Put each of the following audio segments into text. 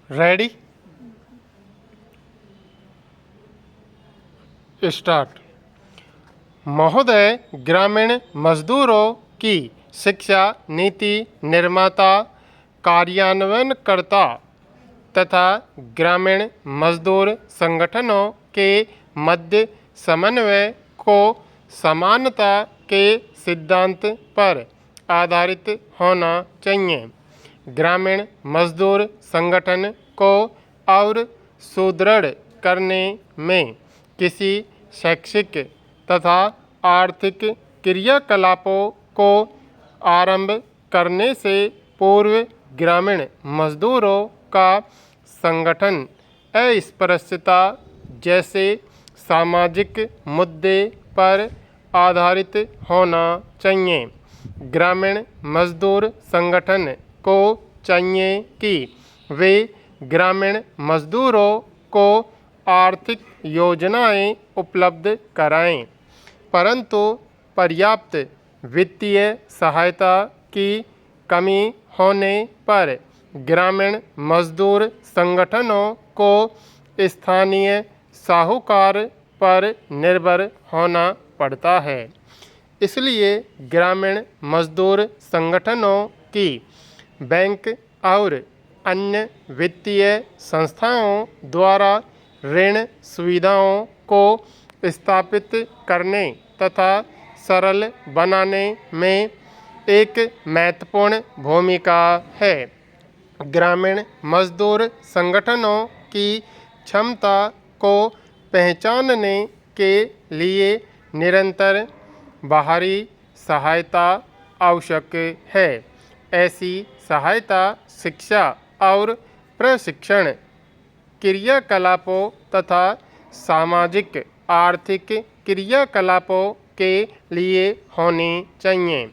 Ready start. महोदय, ग्रामीण मजदूरों की शिक्षा नीति निर्माता, कार्यान्वयनकर्ता तथा ग्रामीण मजदूर संगठनों के मध्य समन्वय को समानता के सिद्धांत पर आधारित होना चाहिए। ग्रामीण मजदूर संगठन को और सुदृढ़ करने में किसी शैक्षिक तथा आर्थिक क्रियाकलापों को आरंभ करने से पूर्व ग्रामीण मजदूरों का संगठन अस्पृश्यता जैसे सामाजिक मुद्दे पर आधारित होना चाहिए। ग्रामीण मजदूर संगठन को चाहिए कि वे ग्रामीण मजदूरों को आर्थिक योजनाएं उपलब्ध कराएं, परंतु पर्याप्त वित्तीय सहायता की कमी होने पर ग्रामीण मजदूर संगठनों को स्थानीय साहूकार पर निर्भर होना पड़ता है। इसलिए ग्रामीण मजदूर संगठनों की बैंक और अन्य वित्तीय संस्थाओं द्वारा ऋण सुविधाओं को स्थापित करने तथा सरल बनाने में एक महत्वपूर्ण भूमिका है। ग्रामीण मजदूर संगठनों की क्षमता को पहचानने के लिए निरंतर बाहरी सहायता आवश्यक है। ऐसी सहायता शिक्षा और प्रशिक्षण, क्रियाकलापों तथा सामाजिक आर्थिक क्रियाकलापों के लिए होनी चाहिए।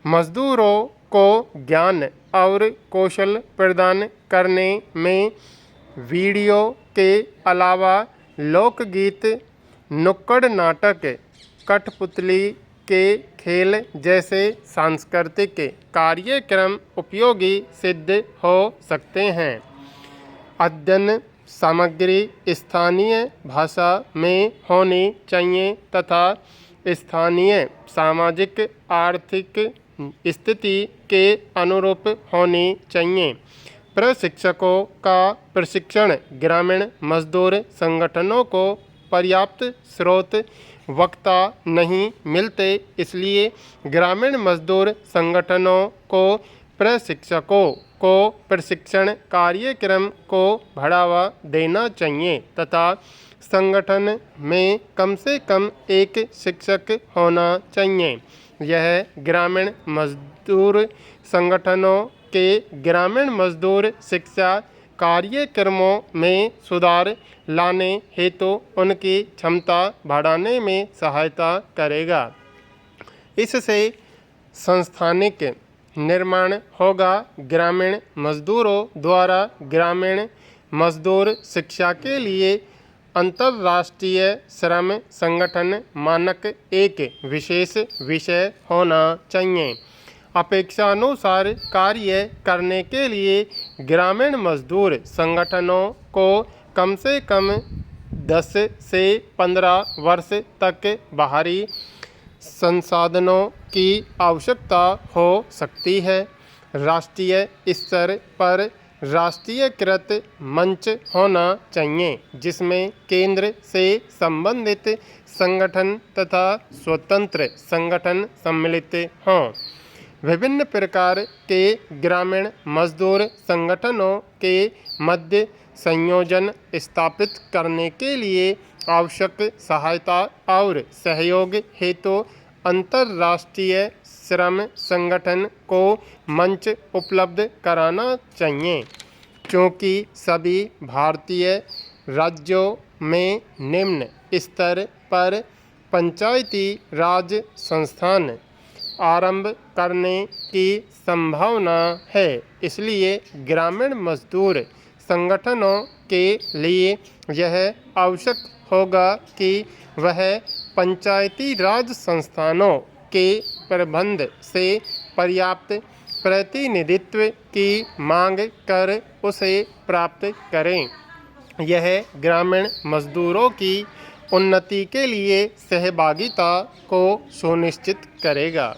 मजदूरों को ज्ञान और कौशल प्रदान करने में वीडियो के अलावा लोकगीत, नुक्कड़ नाटक, कठपुतली के खेल जैसे सांस्कृतिक कार्यक्रम उपयोगी सिद्ध हो सकते हैं। अध्ययन सामग्री स्थानीय भाषा में होनी चाहिए तथा स्थानीय सामाजिक आर्थिक स्थिति के अनुरूप होनी चाहिए। प्रशिक्षकों का प्रशिक्षण ग्रामीण मजदूर संगठनों को पर्याप्त स्रोत वक्ता नहीं मिलते, इसलिए ग्रामीण मजदूर संगठनों को प्रशिक्षकों को प्रशिक्षण कार्यक्रम को बढ़ावा देना चाहिए तथा संगठन में कम से कम एक शिक्षक होना चाहिए। यह ग्रामीण मजदूर संगठनों के ग्रामीण मजदूर शिक्षा कार्यक्रमों में सुधार लाने हेतु उनकी क्षमता बढ़ाने में सहायता करेगा। इससे सांस्थानिक निर्माण होगा। ग्रामीण मजदूरों द्वारा ग्रामीण मजदूर शिक्षा के लिए अंतर्राष्ट्रीय श्रम संगठन मानक एक विशेष विषय होना चाहिए। अपेक्षानुसार कार्य करने के लिए ग्रामीण मजदूर संगठनों को कम से कम 10 से 15 वर्ष तक बाहरी संसाधनों की आवश्यकता हो सकती है। राष्ट्रीय स्तर पर राष्ट्रीयकृत मंच होना चाहिए जिसमें केंद्र से संबंधित संगठन तथा स्वतंत्र संगठन सम्मिलित हों। विभिन्न प्रकार के ग्रामीण मजदूर संगठनों के मध्य संयोजन स्थापित करने के लिए आवश्यक सहायता और सहयोग हेतु अंतर्राष्ट्रीय श्रम संगठन को मंच उपलब्ध कराना चाहिए। क्योंकि सभी भारतीय राज्यों में निम्न स्तर पर पंचायती राज संस्थान आरंभ करने की संभावना है, इसलिए ग्रामीण मजदूर संगठनों के लिए यह आवश्यक होगा कि वह पंचायती राज संस्थानों के प्रबंध से पर्याप्त प्रतिनिधित्व की मांग कर उसे प्राप्त करें। यह ग्रामीण मजदूरों की उन्नति के लिए सहभागिता को सुनिश्चित करेगा।